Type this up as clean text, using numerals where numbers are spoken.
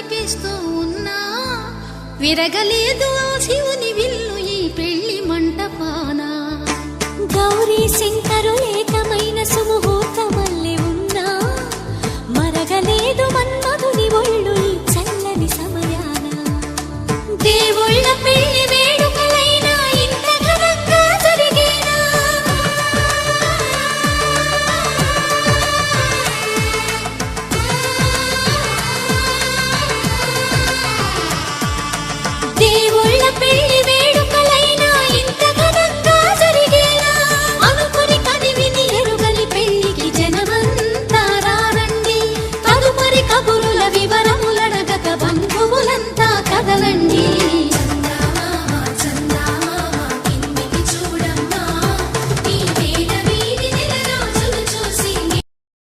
కనిపిస్తూ ఉన్నా విరగలేదు ఆ శివుని విల్లు ఈ పెళ్లి మంటపాన. గౌరీ శంకరులే